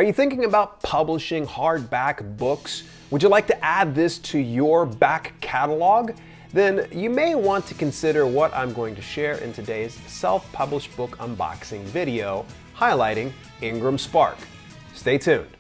Are you thinking about publishing hardback books? Would you like to add this to your back catalog? Then you may want to consider what I'm going to share in today's self-published book unboxing video highlighting Ingram Spark. Stay tuned.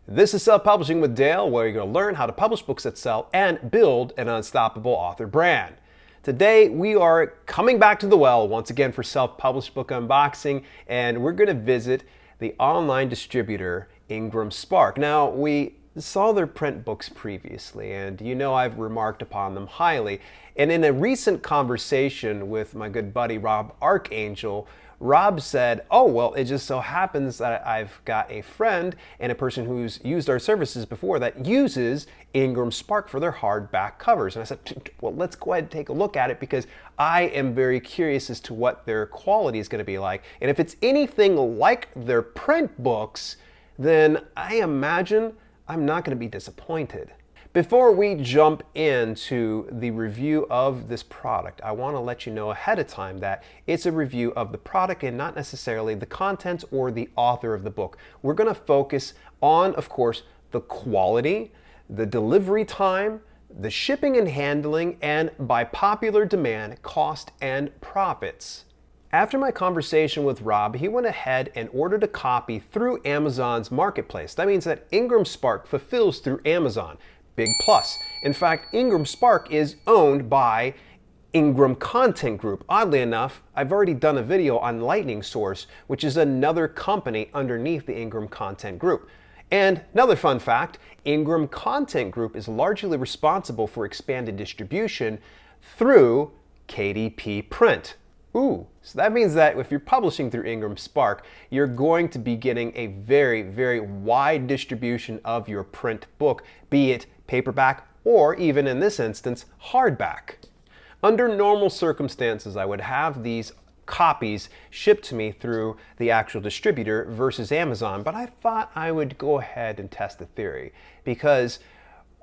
This is Self-Publishing with Dale, where you're going to learn how to publish books that sell and build an unstoppable author brand. Today we are coming back to the well once again for self-published book unboxing, and we're going to visit the online distributor Ingram Spark. Now, we saw their print books previously, and you know I've remarked upon them highly. And in a recent conversation with my good buddy Rob Archangel, Rob said, oh, well, it just so happens that I've got a friend and a person who's used our services before that uses Ingram Spark for their hardback covers. And I said, well, let's go ahead and take a look at it because I am very curious as to what their quality is going to be like. And if it's anything like their print books, then I imagine I'm not going to be disappointed. Before we jump into the review of this product, I want to let you know ahead of time that it's a review of the product and not necessarily the contents or the author of the book. We're going to focus on, of course, the quality, the delivery time, the shipping and handling, and by popular demand, cost and profits. After my conversation with Rob, he went ahead and ordered a copy through Amazon's marketplace. That means that Ingram Spark fulfills through Amazon. Big plus. In fact, Ingram Spark is owned by Ingram Content Group. Oddly enough, I've already done a video on Lightning Source, which is another company underneath the Ingram Content Group. And another fun fact, Ingram Content Group is largely responsible for expanded distribution through KDP Print. Ooh, so that means that if you're publishing through Ingram Spark, you're going to be getting a very, very wide distribution of your print book, be it paperback or even in this instance, hardback. Under normal circumstances, I would have these copies shipped to me through the actual distributor versus Amazon, but I thought I would go ahead and test the theory because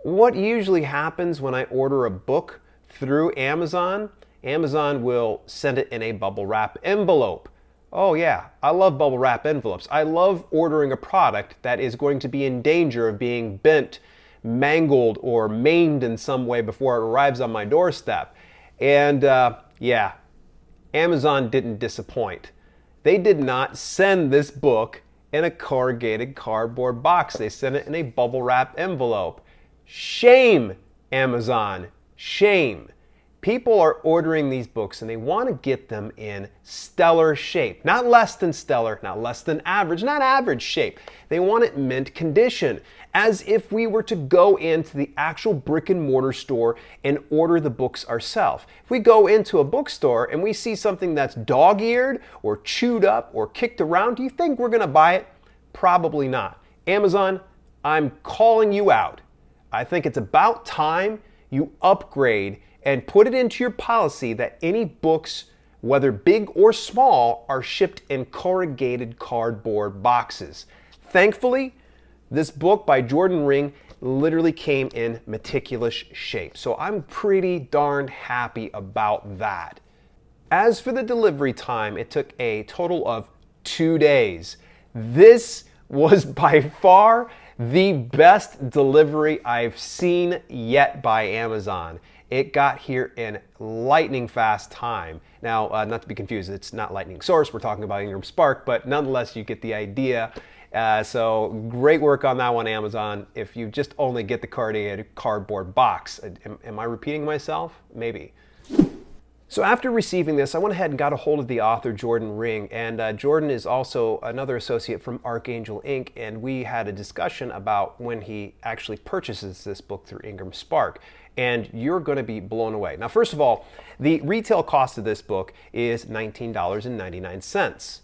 what usually happens when I order a book through Amazon will send it in a bubble wrap envelope. Oh yeah, I love bubble wrap envelopes. I love ordering a product that is going to be in danger of being bent, mangled, or maimed in some way before it arrives on my doorstep. And yeah, Amazon didn't disappoint. They did not send this book in a corrugated cardboard box. They sent it in a bubble wrap envelope. Shame, Amazon, shame. People are ordering these books and they want to get them in stellar shape. Not less than stellar, not less than average, not average shape. They want it mint condition, as if we were to go into the actual brick and mortar store and order the books ourselves. If we go into a bookstore and we see something that's dog-eared or chewed up or kicked around, do you think we're going to buy it? Probably not. Amazon, I'm calling you out. I think it's about time you upgrade and put it into your policy that any books, whether big or small, are shipped in corrugated cardboard boxes. Thankfully, this book by Jordan Ring literally came in meticulous shape, so I'm pretty darn happy about that. As for the delivery time, it took a total of 2 days. This was by far the best delivery I've seen yet by Amazon. It got here in lightning fast time. Now, not to be confused, it's not Lightning Source. We're talking about Ingram Spark, but nonetheless, you get the idea. So great work on that one, Amazon. If you just only get the cardboard box. Am I repeating myself? Maybe. So after receiving this, I went ahead and got a hold of the author, Jordan Ring, and Jordan is also another associate from Archangel Ink, and we had a discussion about when he actually purchases this book through Ingram Spark, and you're going to be blown away. Now, first of all, the retail cost of this book is $19.99.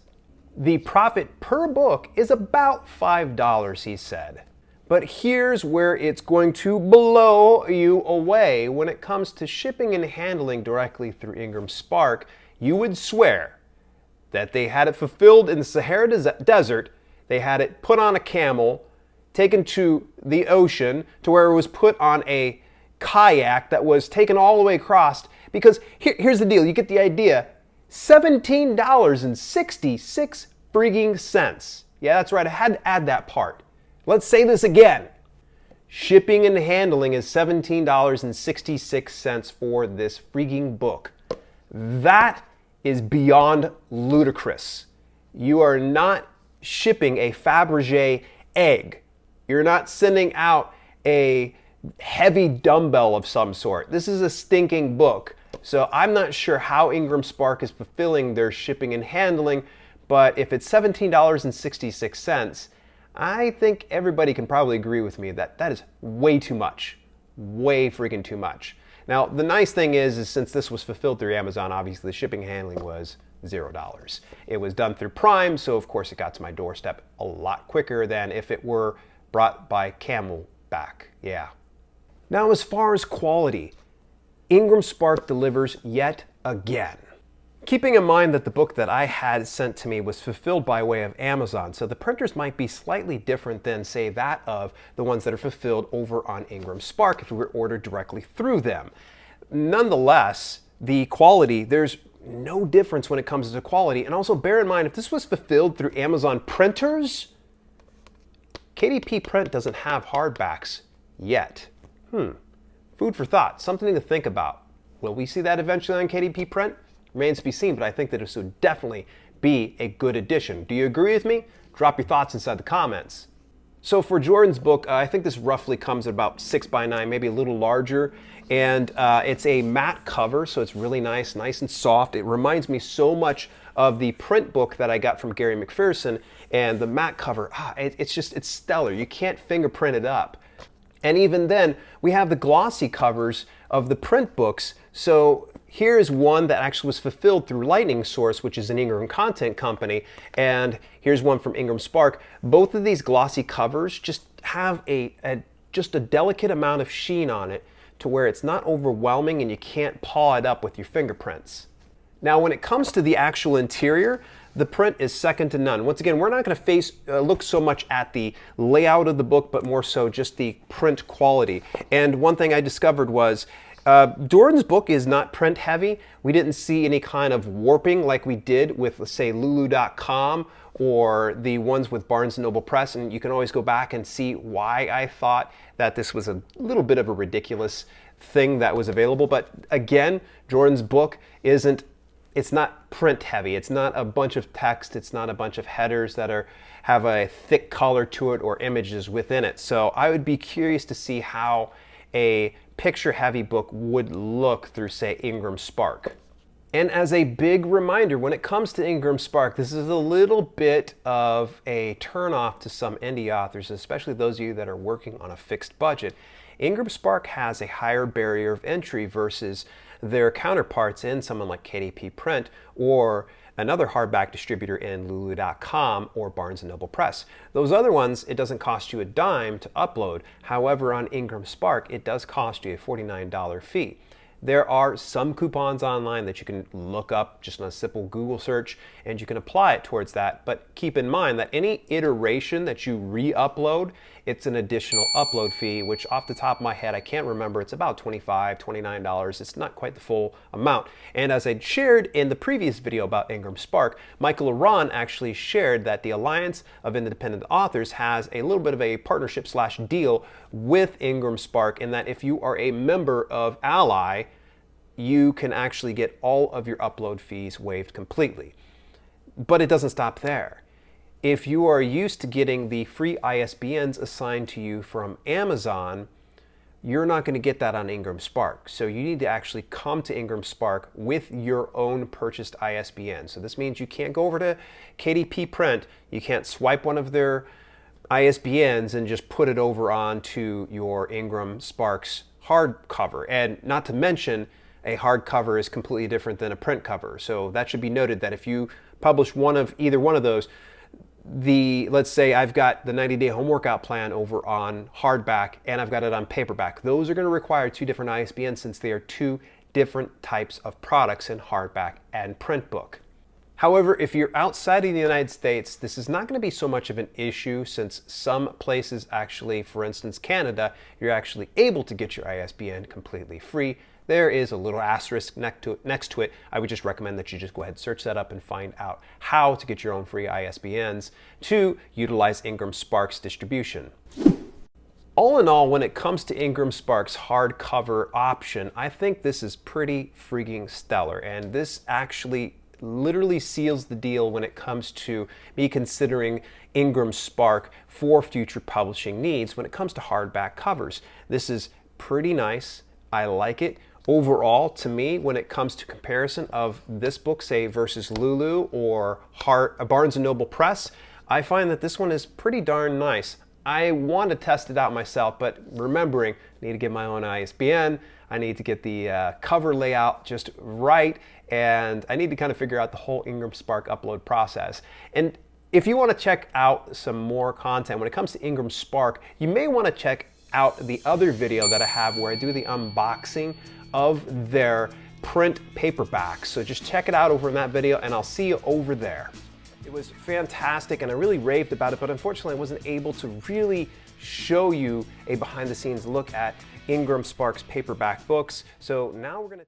The profit per book is about $5, he said. But here's where it's going to blow you away. When it comes to shipping and handling directly through Ingram Spark, you would swear that they had it fulfilled in the Sahara Desert, they had it put on a camel, taken to the ocean, to where it was put on a kayak that was taken all the way across. Because here's the deal, you get the idea. $17.66 frigging cents. Yeah, that's right, I had to add that part. Let's say this again. Shipping and handling is $17.66 for this frigging book. That is beyond ludicrous. You are not shipping a Fabergé egg. You're not sending out a heavy dumbbell of some sort. This is a stinking book. So I'm not sure how IngramSpark is fulfilling their shipping and handling, but if it's $17.66, I think everybody can probably agree with me that that is way too much. Way freaking too much. Now, the nice thing is since this was fulfilled through Amazon, obviously the shipping and handling was $0. It was done through Prime, so of course it got to my doorstep a lot quicker than if it were brought by Camelback. Yeah. Now, as far as quality, IngramSpark delivers yet again. Keeping in mind that the book that I had sent to me was fulfilled by way of Amazon, so the printers might be slightly different than, say, that of the ones that are fulfilled over on IngramSpark if we were ordered directly through them. Nonetheless, the quality, there's no difference when it comes to quality. And also bear in mind, if this was fulfilled through Amazon printers, KDP Print doesn't have hardbacks yet. Food for thought, something to think about. Will we see that eventually on KDP Print? Remains to be seen, but I think that this would definitely be a good addition. Do you agree with me? Drop your thoughts inside the comments. So for Jordan's book, I think this roughly comes at about 6x9, maybe a little larger. And it's a matte cover, so it's really nice and soft. It reminds me so much of the print book that I got from Gary McPherson, and the matte cover, it's stellar. You can't fingerprint it up. And even then, we have the glossy covers of the print books. So here's one that actually was fulfilled through Lightning Source, which is an Ingram content company. And here's one from IngramSpark. Both of these glossy covers just have just a delicate amount of sheen on it to where it's not overwhelming and you can't paw it up with your fingerprints. Now, when it comes to the actual interior, the print is second to none. Once again, we're not going to look so much at the layout of the book, but more so just the print quality. And one thing I discovered was Jordan's book is not print heavy. We didn't see any kind of warping like we did with, let's say, Lulu.com or the ones with Barnes & Noble Press. And you can always go back and see why I thought that this was a little bit of a ridiculous thing that was available. But again, Jordan's book it's not print heavy. It's not a bunch of text. It's not a bunch of headers that have a thick color to it or images within it. So I would be curious to see how a picture heavy book would look through, say, IngramSpark. And as a big reminder, when it comes to IngramSpark, this is a little bit of a turnoff to some indie authors, especially those of you that are working on a fixed budget. IngramSpark has a higher barrier of entry versus their counterparts in someone like KDP Print or another hardback distributor in Lulu.com or Barnes & Noble Press. Those other ones, it doesn't cost you a dime to upload. However, on IngramSpark, it does cost you a $49 fee. There are some coupons online that you can look up just on a simple Google search, and you can apply it towards that. But keep in mind that any iteration that you re-upload, it's an additional upload fee, which off the top of my head, I can't remember. It's about $25, $29. It's not quite the full amount. And as I shared in the previous video about IngramSpark, Michael Aron actually shared that the Alliance of Independent Authors has a little bit of a partnership / deal with IngramSpark, in that if you are a member of Ally, you can actually get all of your upload fees waived completely. But it doesn't stop there. If you are used to getting the free ISBNs assigned to you from Amazon, you're not going to get that on IngramSpark. So you need to actually come to IngramSpark with your own purchased ISBN. So this means you can't go over to KDP Print, you can't swipe one of their ISBNs and just put it over onto your IngramSpark's hardcover. And not to mention, a hardcover is completely different than a print cover. So that should be noted, that if you publish either one of those, let's say I've got the 90-day home workout plan over on hardback and I've got it on paperback. Those are going to require two different ISBNs since they are two different types of products in hardback and print book. However, if you're outside of the United States, this is not going to be so much of an issue, since some places actually, for instance, Canada, you're actually able to get your ISBN completely free there is a little asterisk next to it. I would just recommend that you just go ahead and search that up and find out how to get your own free ISBNs to utilize Ingram Spark's distribution. All in all, when it comes to Ingram Spark's hardcover option, I think this is pretty freaking stellar, and this actually literally seals the deal when it comes to me considering Ingram Spark for future publishing needs when it comes to hardback covers. This is pretty nice. I like it. Overall, to me, when it comes to comparison of this book, say, versus Lulu or Barnes & Noble Press, I find that this one is pretty darn nice. I want to test it out myself, but remembering I need to get my own ISBN, I need to get the cover layout just right, and I need to kind of figure out the whole Ingram Spark upload process. And if you want to check out some more content when it comes to Ingram Spark, you may want to check out the other video that I have where I do the unboxing of their print paperbacks. So just check it out over in that video, and I'll see you over there. It was fantastic, and I really raved about it, but unfortunately I wasn't able to really show you a behind-the-scenes look at Ingram Spark's paperback books. So now we're going to